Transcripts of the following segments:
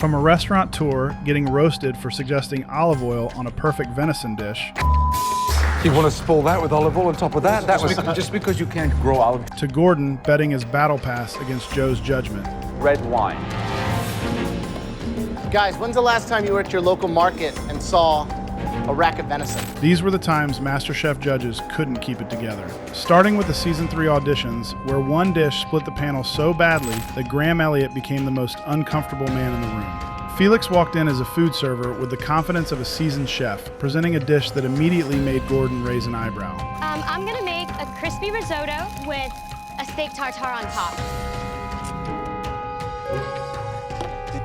From a restaurateur getting roasted for suggesting olive oil on a perfect venison dish, You want to spoil that with olive oil on top of that? That was just because you can't grow olive. to Gordon betting his battle pass against Joe's judgment. Red wine. Guys, when's the last time you were at your local market and saw a rack of venison? These were the times Masterchef judges couldn't keep it together. Starting with the season 3 auditions, where one dish split the panel so badly that Graham Elliott became the most uncomfortable man in the room. Felix walked in as a food server with the confidence of a seasoned chef, presenting a dish that immediately made Gordon raise an eyebrow. I'm gonna make a crispy risotto with a steak tartare on top.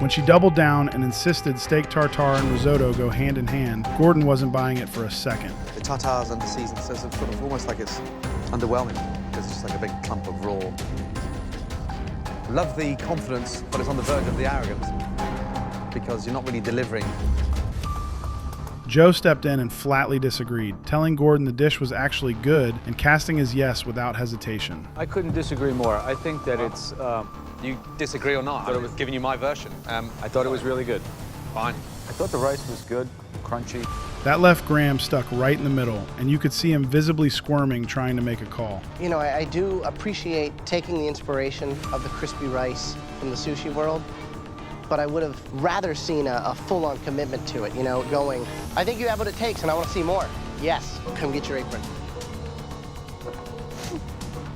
When she doubled down and insisted steak tartare and risotto go hand in hand, Gordon wasn't buying it for a second. The tartare's under seasoned, so it's sort of almost like it's underwhelming because it's just like a big clump of raw. Love the confidence, but it's on the verge of the arrogance because you're not really delivering. Joe stepped in and flatly disagreed, telling Gordon the dish was actually good and casting his yes without hesitation. I couldn't disagree more. I think that it's, You disagree or not? I was giving you my version. I thought it was really good. Fine. I thought the rice was good, crunchy. That left Graham stuck right in the middle, and you could see him visibly squirming trying to make a call. You know, I do appreciate taking the inspiration of the crispy rice from the sushi world, but I would have rather seen a full-on commitment to it, you know, going, I think you have what it takes and I want to see more. Yes, come get your apron.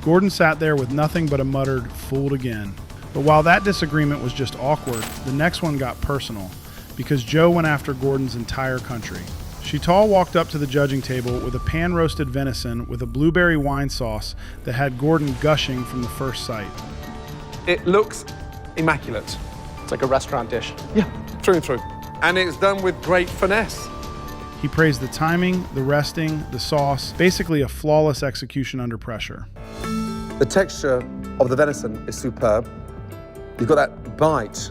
Gordon sat there with nothing but a muttered, fooled again. But while that disagreement was just awkward, the next one got personal, because Joe went after Gordon's entire country. Chital walked up to the judging table with a pan-roasted venison with a blueberry wine sauce that had Gordon gushing from the first sight. It looks immaculate. It's like a restaurant dish. Yeah, through and through. And it's done with great finesse. He praised the timing, the resting, the sauce, basically a flawless execution under pressure. The texture of the venison is superb. You've got that bite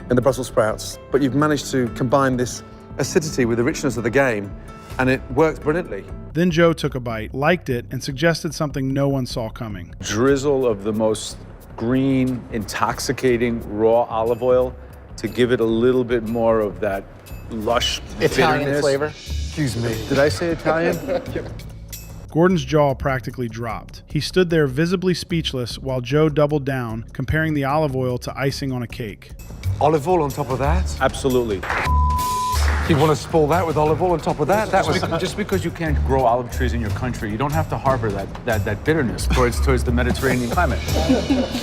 in the Brussels sprouts, but you've managed to combine this acidity with the richness of the game, and it works brilliantly. Then Joe took a bite, liked it, and suggested something no one saw coming. Drizzle of the most green, intoxicating raw olive oil to give it a little bit more of that lush Italian bitterness. flavor. Excuse me, did I say Italian? Gordon's jaw practically dropped. He stood there visibly speechless while Joe doubled down, comparing the olive oil to icing on a cake. Olive oil on top of that? Absolutely. You want to spoil that with olive oil on top of that? That was just because you can't grow olive trees in your country, you don't have to harbor that bitterness towards the Mediterranean climate.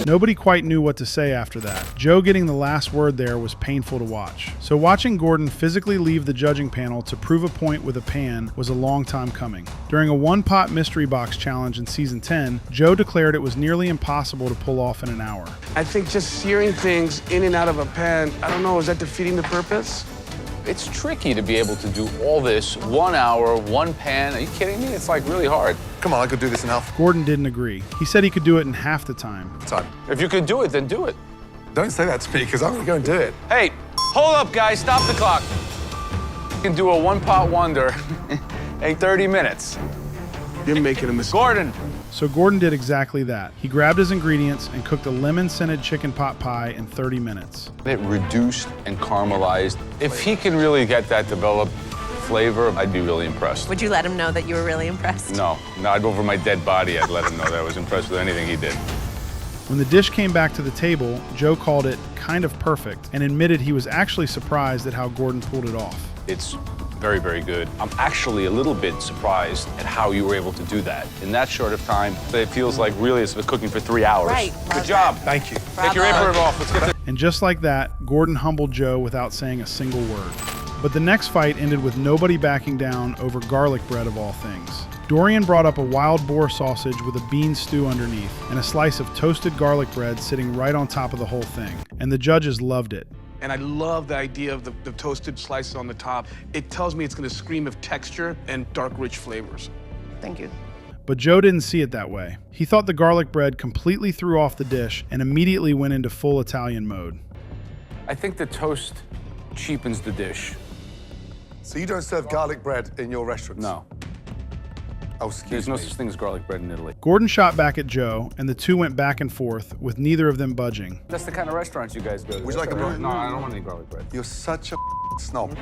Nobody quite knew what to say after that. Joe getting the last word there was painful to watch. So watching Gordon physically leave the judging panel to prove a point with a pan was a long time coming. During a one-pot mystery box challenge in season 10, Joe declared it was nearly impossible to pull off in an hour. I think just searing things in and out of a pan, I don't know, is that defeating the purpose? It's tricky to be able to do all this, 1 hour, one pan. Are you kidding me? It's like really hard. Come on, I could do this in half Gordon didn't agree. He said he could do it in half the time. time. If you could do it, then do it. Don't say that to me, because I'm going to go and do it. Hey, hold up, guys. Stop the clock. You can do a one-pot wonder in 30 minutes. You're making a mistake. Gordon. So Gordon did exactly that. He grabbed his ingredients and cooked a lemon-scented chicken pot pie in 30 minutes. It reduced and caramelized. If he can really get that developed flavor, I'd be really impressed. Would you let him know that you were really impressed? No, not over my dead body. I'd let him know that I was impressed with anything he did. When the dish came back to the table, Joe called it kind of perfect and admitted he was actually surprised at how Gordon pulled it off. It's very, very good. I'm actually a little bit surprised at how you were able to do that in that short of time. It feels like really it's been cooking for 3 hours. Right. Good job. Thank you. Take your apron off. Let's get And just like that, Gordon humbled Joe without saying a single word. But the next fight ended with nobody backing down over garlic bread of all things. Dorian brought up a wild boar sausage with a bean stew underneath and a slice of toasted garlic bread sitting right on top of the whole thing. And the judges loved it. And I love the idea of the toasted slices on the top. It tells me it's going to scream of texture and dark, rich flavors. Thank you. But Joe didn't see it that way. He thought the garlic bread completely threw off the dish and immediately went into full Italian mode. I think the toast cheapens the dish. So you don't serve garlic bread in your restaurants? No. Oh, excuse There's no me. such thing as garlic bread in Italy. Gordon shot back at Joe, and the two went back and forth, with neither of them budging. That's the kind of restaurants you guys go to. Would you like a That's broth? No, I don't want any garlic bread. You're such a snob.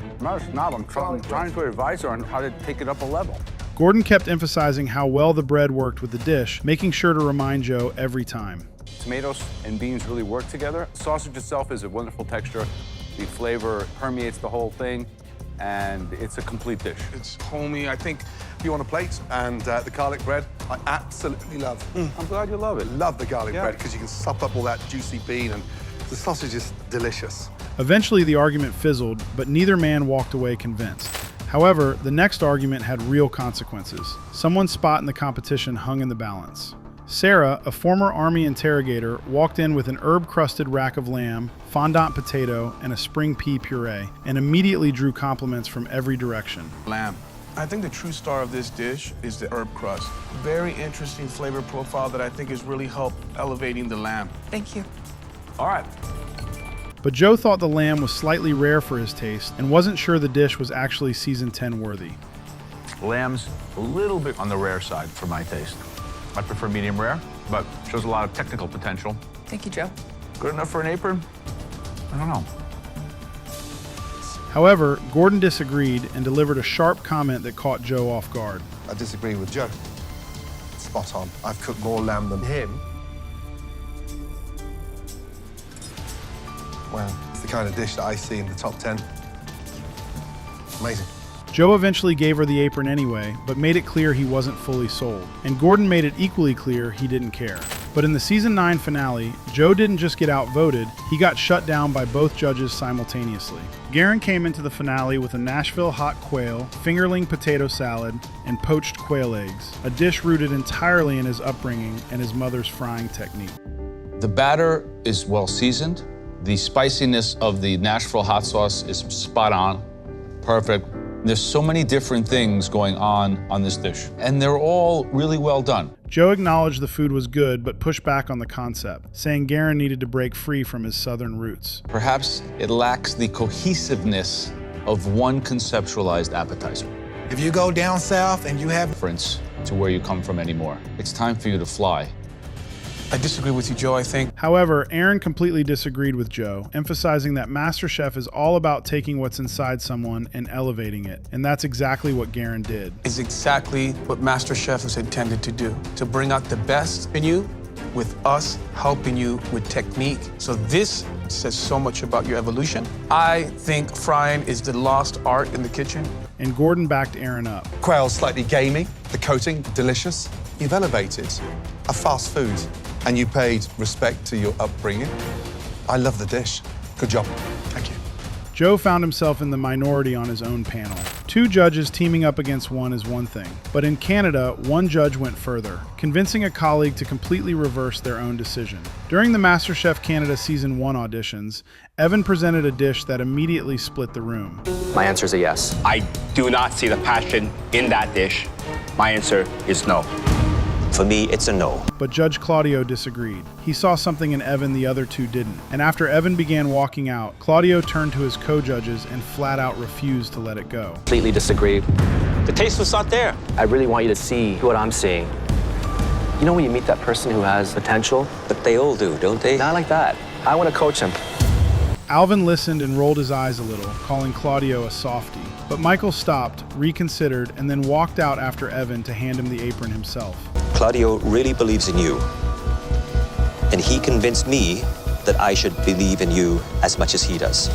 I'm not a snob. I'm trying to advise her on how to take it up a level. Gordon kept emphasizing how well the bread worked with the dish, making sure to remind Joe every time. Tomatoes and beans really work together. Sausage itself is a wonderful texture. The flavor permeates the whole thing, and it's a complete dish. It's homey. I think You want a plate? And the garlic bread, I absolutely love. I'm glad you love it. Love the garlic Yeah. bread because you can sup up all that juicy bean, and the sausage is delicious. Eventually, the argument fizzled, but neither man walked away convinced. However, the next argument had real consequences. Someone's spot in the competition hung in the balance. Sarah, a former Army interrogator, walked in with an herb-crusted rack of lamb, fondant potato, and a spring pea puree, and immediately drew compliments from every direction. lamb. I think the true star of this dish is the herb crust. Very interesting flavor profile that I think has really helped elevating the lamb. Thank you. All right. But Joe thought the lamb was slightly rare for his taste and wasn't sure the dish was actually season 10 worthy. Lamb's a little bit on the rare side for my taste. I prefer medium rare, but shows a lot of technical potential. Thank you, Joe. Good enough for an apron? I don't know. However, Gordon disagreed and delivered a sharp comment that caught Joe off guard. I disagree with Joe. Spot on. I've cooked more lamb than him. Well, it's the kind of dish that I see in the top 10. Amazing. Joe eventually gave her the apron anyway, but made it clear he wasn't fully sold. And Gordon made it equally clear he didn't care. But in the season 9 finale, Joe didn't just get outvoted, he got shut down by both judges simultaneously. Garen came into the finale with a Nashville hot quail, fingerling potato salad, and poached quail eggs, a dish rooted entirely in his upbringing and his mother's frying technique. The batter is well seasoned. The spiciness of the Nashville hot sauce is spot on, perfect. There's so many different things going on this dish, and they're all really well done. Joe acknowledged the food was good, but pushed back on the concept, saying Garen needed to break free from his southern roots. Perhaps it lacks the cohesiveness of one conceptualized appetizer. If you go down south and you have Difference to where you come from anymore. It's time for you to fly. I disagree with you, Joe, I think. However, Aaron completely disagreed with Joe, emphasizing that Masterchef is all about taking what's inside someone and elevating it, and that's exactly what Garen did. Is exactly what MasterChef is intended to do, to bring out the best in you with us helping you with technique. So this says so much about your evolution. I think frying is the lost art in the kitchen. And Gordon backed Aaron up. Quail's slightly gamey, the coating delicious. You've elevated a fast food and you paid respect to your upbringing. I love the dish. Good job. Thank you. Joe found himself in the minority on his own panel. Two judges teaming up against one is one thing, but in Canada, one judge went further, convincing a colleague to completely reverse their own decision. During the MasterChef Canada Season 1 auditions, Evan presented a dish that immediately split the room. My answer is a yes. I do not see the passion in that dish. My answer is no. For me, it's a no. But Judge Claudio disagreed. He saw something in Evan the other two didn't. And after Evan began walking out, Claudio turned to his co-judges and flat out refused to let it go. Completely disagree. The taste was not there. I really want you to see what I'm seeing. You know when you meet that person who has potential? But they all do, don't they? Not like that. I want to coach him. Alvin listened and rolled his eyes a little, calling Claudio a softie. But Michael stopped, reconsidered, and then walked out after Evan to hand him the apron himself. Claudio really believes in you. And he convinced me that I should believe in you as much as he does.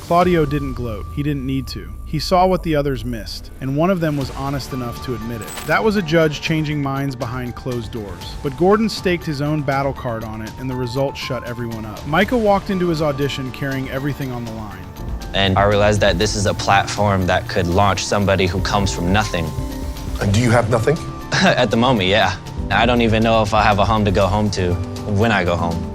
Claudio didn't gloat. He didn't need to. He saw what the others missed, and one of them was honest enough to admit it. That was a judge changing minds behind closed doors. But Gordon staked his own battle card on it, and the results shut everyone up. Michael walked into his audition carrying everything on the line. And I realized that this is a platform that could launch somebody who comes from nothing. And do you have nothing? At the moment, yeah. I don't even know if I have a home to go home to when I go home.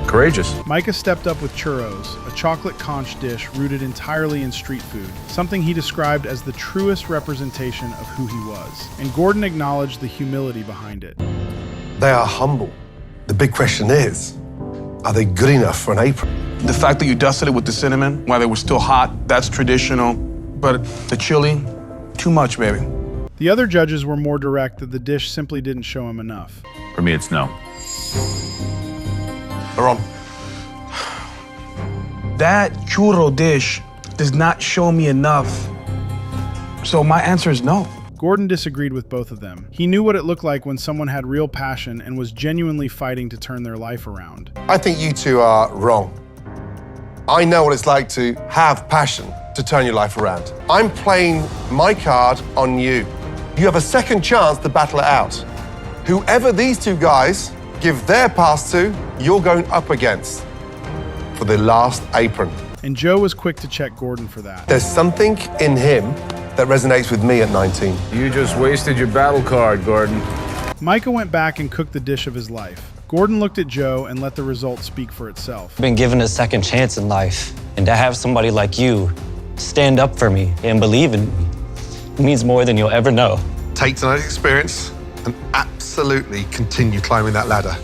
Courageous. Micah stepped up with churros, a chocolate conch dish rooted entirely in street food, something he described as the truest representation of who he was. And Gordon acknowledged the humility behind it. They are humble. The big question is, are they good enough for an apron? The fact that you dusted it with the cinnamon while they were still hot, that's traditional. but the chili, too much, baby. The other judges were more direct that the dish simply didn't show him enough. For me, it's no. Aaron. That churro dish does not show me enough. So my answer is no. Gordon disagreed with both of them. He knew what it looked like when someone had real passion and was genuinely fighting to turn their life around. I think you two are wrong. I know what it's like to have passion to turn your life around. I'm playing my card on you. You have a second chance to battle it out. Whoever these two guys give their pass to, you're going up against for the last apron. And Joe was quick to check Gordon for that. There's something in him that resonates with me at 19. You just wasted your battle card, Gordon. Micah went back and cooked the dish of his life. Gordon looked at Joe and let the result speak for itself. I've been given a second chance in life, and to have somebody like you stand up for me and believe in me means more than you'll ever know. Take tonight's experience and absolutely continue climbing that ladder.